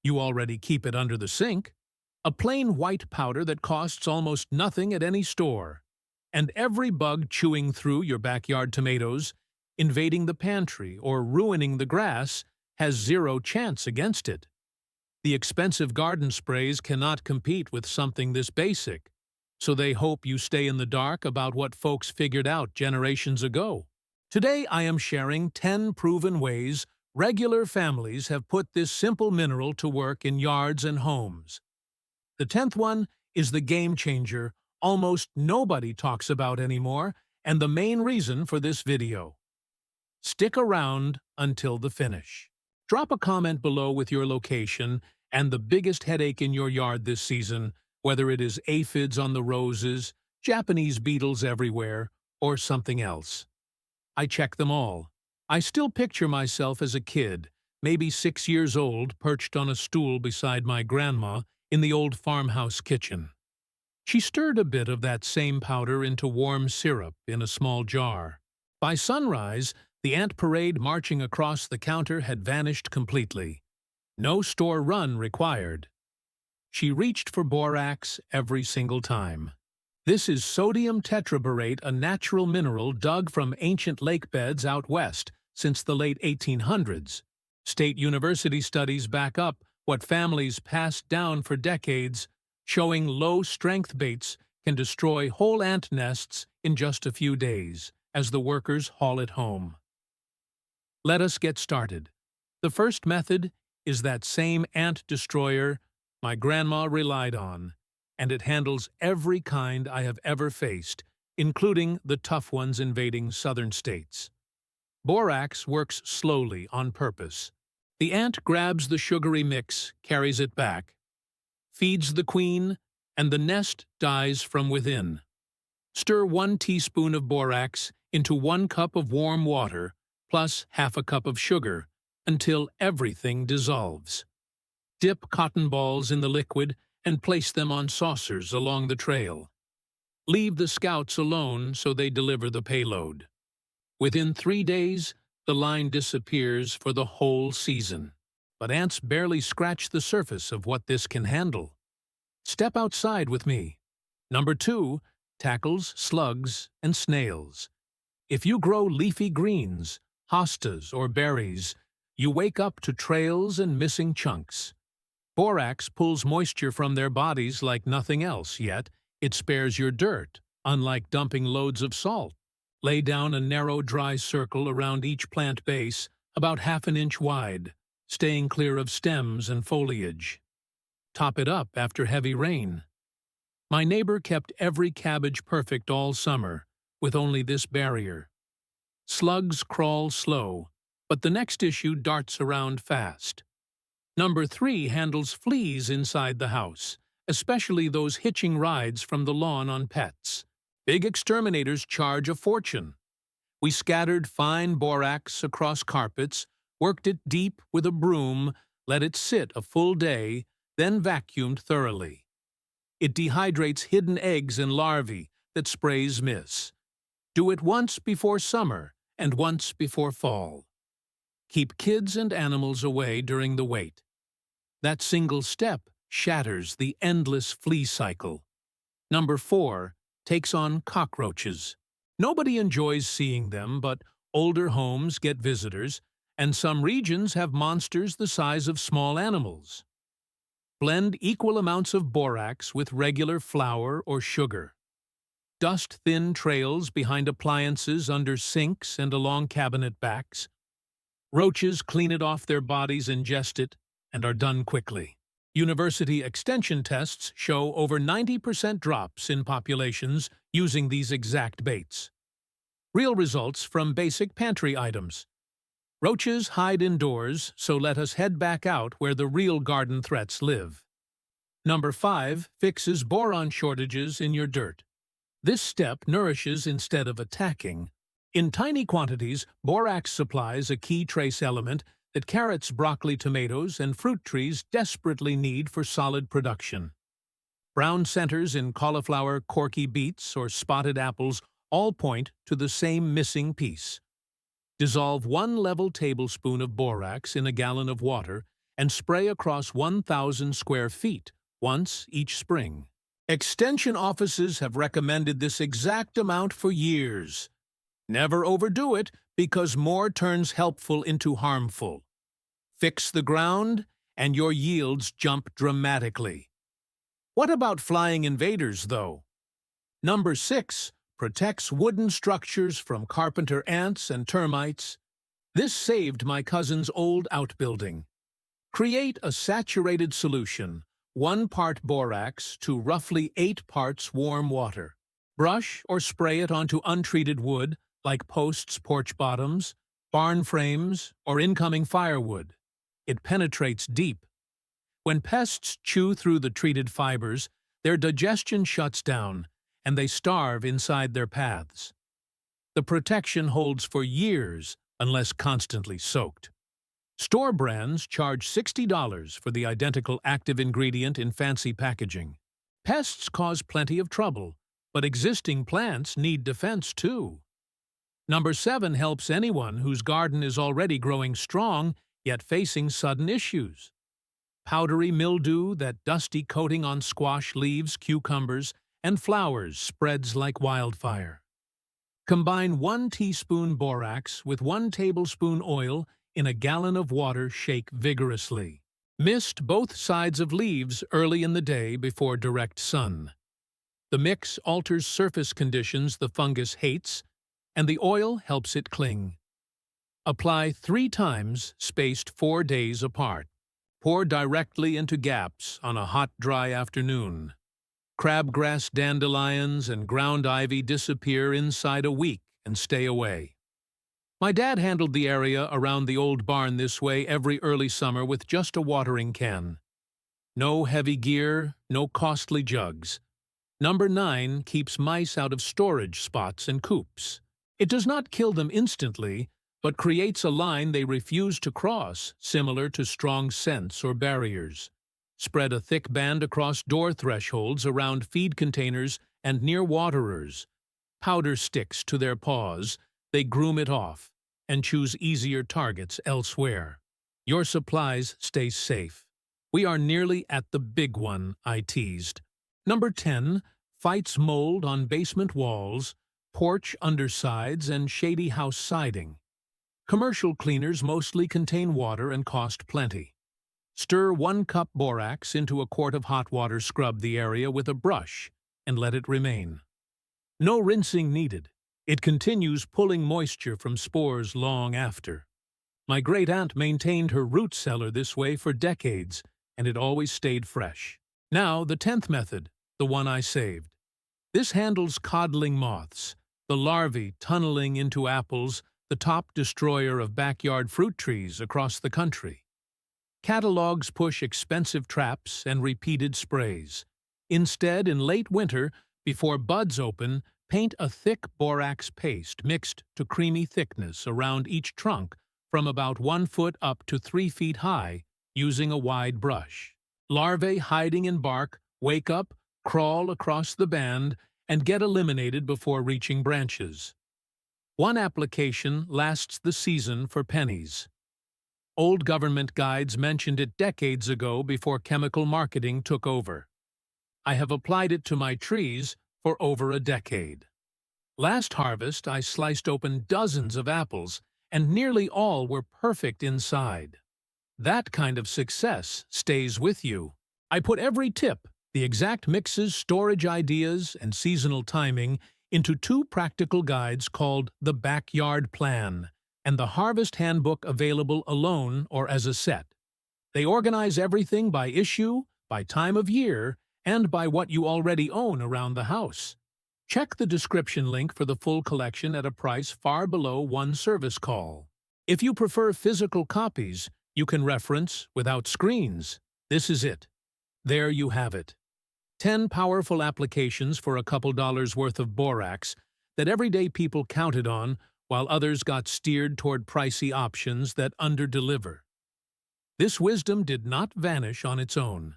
You already keep it under the sink. A plain white powder that costs almost nothing at any store. And every bug chewing through your backyard tomatoes, invading the pantry, or ruining the grass has zero chance against it. The expensive garden sprays cannot compete with something this basic, so they hope you stay in the dark about what folks figured out generations ago. Today I am sharing 10 proven ways regular families have put this simple mineral to work in yards and homes. The 10th one is the game changer almost nobody talks about anymore, and the main reason for this video. Stick around until the finish. Drop a comment below with your location and the biggest headache in your yard this season, whether it is aphids on the roses, Japanese beetles everywhere, or something else. I check them all. I still picture myself as a kid, maybe 6 years old, perched on a stool beside my grandma in the old farmhouse kitchen. She stirred a bit of that same powder into warm syrup in a small jar. By sunrise, the ant parade marching across the counter had vanished completely. No store run required. She reached for borax every single time. This is sodium tetraborate, a natural mineral dug from ancient lake beds out west since the late 1800s. State university studies back up what families passed down for decades, showing low-strength baits can destroy whole ant nests in just a few days as the workers haul it home. Let us get started. The first method is that same ant destroyer my grandma relied on, and it handles every kind I have ever faced, including the tough ones invading southern states. Borax works slowly on purpose. The ant grabs the sugary mix, carries it back, feeds the queen, and the nest dies from within. Stir 1 teaspoon of borax into 1 cup of warm water, plus half a cup of sugar, until everything dissolves. Dip cotton balls in the liquid and place them on saucers along the trail. Leave the scouts alone so they deliver the payload. Within 3 days, the line disappears for the whole season. But ants barely scratch the surface of what this can handle. Step outside with me. Number 2, tackles, slugs, and snails. If you grow leafy greens, hostas, or berries, you wake up to trails and missing chunks. Borax pulls moisture from their bodies like nothing else, yet it spares your dirt, unlike dumping loads of salt. Lay down a narrow, dry circle around each plant base, about ½ an inch wide, staying clear of stems and foliage. Top it up after heavy rain. My neighbor kept every cabbage perfect all summer, with only this barrier. Slugs crawl slow, but the next issue darts around fast. Number 3 handles fleas inside the house, especially those hitching rides from the lawn on Pests. Big exterminators charge a fortune. We scattered fine borax across carpets, worked it deep with a broom, let it sit a full day, then vacuumed thoroughly. It dehydrates hidden eggs and larvae that sprays miss. Do it once before summer and once before fall. Keep kids and animals away during the wait. That single step shatters the endless flea cycle. Number 4 takes on cockroaches. Nobody enjoys seeing them, but older homes get visitors, and some regions have monsters the size of small animals. Blend equal amounts of borax with regular flour or sugar. Dust thin trails behind appliances, under sinks, and along cabinet backs. Roaches clean it off their bodies, ingest it, and are done quickly. University extension tests show over 90% drops in populations using these exact baits. Real results from basic pantry items. Roaches hide indoors, so let us head back out where the real garden threats live. Number 5 fixes boron shortages in your dirt. This step nourishes instead of attacking. In tiny quantities, borax supplies a key trace element that carrots, broccoli, tomatoes, and fruit trees desperately need for solid production. Brown centers in cauliflower, corky beets, or spotted apples all point to the same missing piece. Dissolve 1 level tablespoon of borax in a gallon of water and spray across 1,000 square feet, once each spring. Extension offices have recommended this exact amount for years. Never overdo it, because more turns helpful into harmful. Fix the ground, and your yields jump dramatically. What about flying invaders, though? Number 6 protects wooden structures from carpenter ants and termites. This saved my cousin's old outbuilding. Create a saturated solution, 1 part borax to roughly 8 parts warm water. Brush or spray it onto untreated wood, like posts, porch bottoms, barn frames, or incoming firewood. It penetrates deep. When pests chew through the treated fibers, their digestion shuts down, and they starve inside their paths. The protection holds for years unless constantly soaked. Store brands charge $60 for the identical active ingredient in fancy packaging. Pests cause plenty of trouble, but existing plants need defense too. Number 7 helps anyone whose garden is already growing strong, yet facing sudden issues. Powdery mildew, that dusty coating on squash leaves, cucumbers, and flowers spreads like wildfire. Combine 1 teaspoon borax with 1 tablespoon oil in a gallon of water. Shake vigorously. Mist both sides of leaves early in the day before direct sun. The mix alters surface conditions the fungus hates, and the oil helps it cling. Apply 3 times, spaced 4 days apart. Pour directly into gaps on a hot, dry afternoon. Crabgrass, dandelions, and ground ivy disappear inside a week and stay away. My dad handled the area around the old barn this way every early summer with just a watering can. No heavy gear, no costly jugs. Number 9 keeps mice out of storage spots and coops. It does not kill them instantly, but creates a line they refuse to cross, similar to strong scents or barriers. Spread a thick band across door thresholds, around feed containers, and near waterers. Powder sticks to their paws, they groom it off, and choose easier targets elsewhere. Your supplies stay safe. We are nearly at the big one, I teased. Number 10 fights mold on basement walls, porch undersides, and shady house siding. Commercial cleaners mostly contain water and cost plenty. Stir 1 cup borax into a quart of hot water. Scrub the area with a brush and let it remain. No rinsing needed. It continues pulling moisture from spores long after. My great-aunt maintained her root cellar this way for decades, and it always stayed fresh. Now, the 10th method, the one I saved. This handles codling moths, the larvae tunneling into apples, the top destroyer of backyard fruit trees across the country. Catalogs push expensive traps and repeated sprays. Instead, in late winter, before buds open, paint a thick borax paste mixed to creamy thickness around each trunk from about 1 foot up to 3 feet high, using a wide brush. Larvae hiding in bark wake up, crawl across the band, and get eliminated before reaching branches. 1 application lasts the season for pennies. Old government guides mentioned it decades ago before chemical marketing took over. I have applied it to my trees for over a decade. Last harvest, I sliced open dozens of apples, and nearly all were perfect inside. That kind of success stays with you. I put every tip, the exact mixes, storage ideas, and seasonal timing into 2 practical guides called the Backyard Plan and the Harvest Handbook, available alone or as a set. They organize everything by issue, by time of year, and by what you already own around the house. Check the description link for the full collection at a price far below 1 service call. If you prefer physical copies, you can reference without screens. This is it. There you have it. 10 powerful applications for a couple dollars worth of borax that everyday people counted on, while others got steered toward pricey options that underdeliver. This wisdom did not vanish on its own.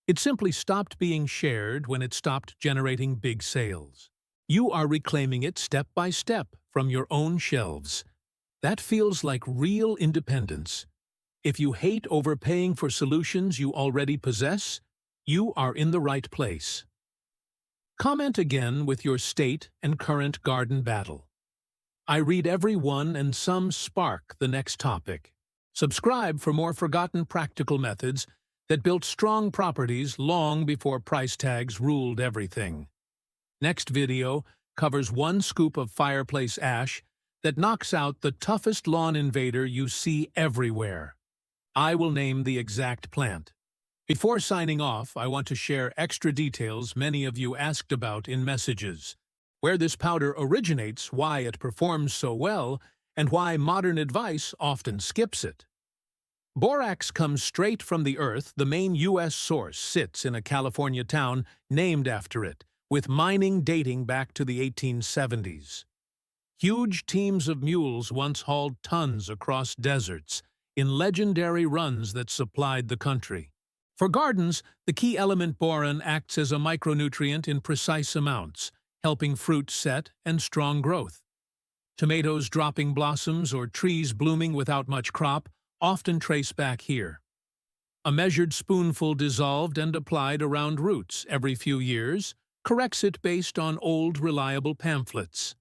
It simply stopped being shared when it stopped generating big sales. You are reclaiming it step by step from your own shelves. That feels like real independence. If you hate overpaying for solutions you already possess, you are in the right place. Comment again with your state and current garden battle. I read every one and some spark the next topic. Subscribe for more forgotten practical methods that built strong properties long before price tags ruled everything. Next video covers one scoop of fireplace ash that knocks out the toughest lawn invader you see everywhere. I will name the exact plant. Before signing off, I want to share extra details many of you asked about in messages. Where this powder originates, why it performs so well, and why modern advice often skips it. Borax comes straight from the earth. The main U.S. source sits in a California town named after it, with mining dating back to the 1870s. Huge teams of mules once hauled tons across deserts in legendary runs that supplied the country. For gardens, the key element boron acts as a micronutrient in precise amounts, helping fruit set and strong growth. Tomatoes dropping blossoms or trees blooming without much crop often trace back here. A measured spoonful dissolved and applied around roots every few years corrects it based on old, reliable pamphlets.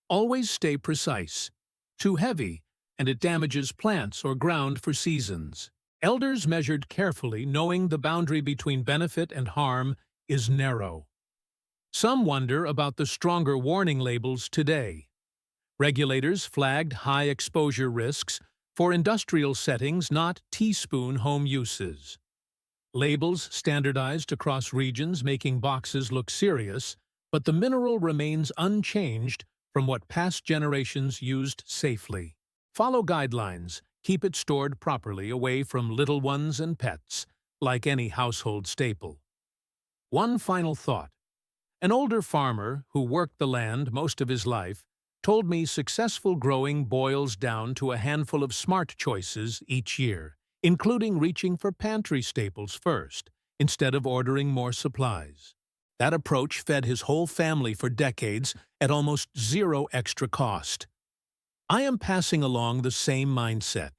Always stay precise. Too heavy, and it damages plants or ground for seasons. Elders measured carefully, knowing the boundary between benefit and harm is narrow. Some wonder about the stronger warning labels today. Regulators flagged high exposure risks for industrial settings, not teaspoon home uses. Labels standardized across regions, making boxes look serious, but the mineral remains unchanged from what past generations used safely. Follow guidelines. Keep it stored properly away from little ones and pets, like any household staple. One final thought. An older farmer who worked the land most of his life told me successful growing boils down to a handful of smart choices each year, including reaching for pantry staples first, instead of ordering more supplies. That approach fed his whole family for decades at almost zero extra cost. I am passing along the same mindset.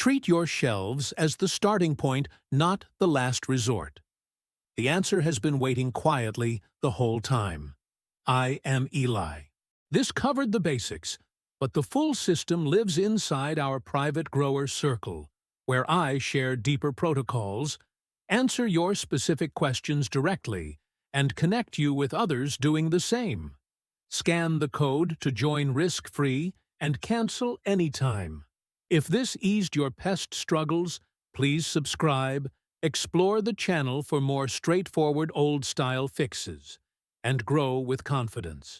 Treat your shelves as the starting point, not the last resort. The answer has been waiting quietly the whole time. I am Eli. This covered the basics, but the full system lives inside our private grower circle, where I share deeper protocols, answer your specific questions directly, and connect you with others doing the same. Scan the code to join risk-free and cancel anytime. If this eased your pest struggles, please subscribe, explore the channel for more straightforward old-style fixes, and grow with confidence.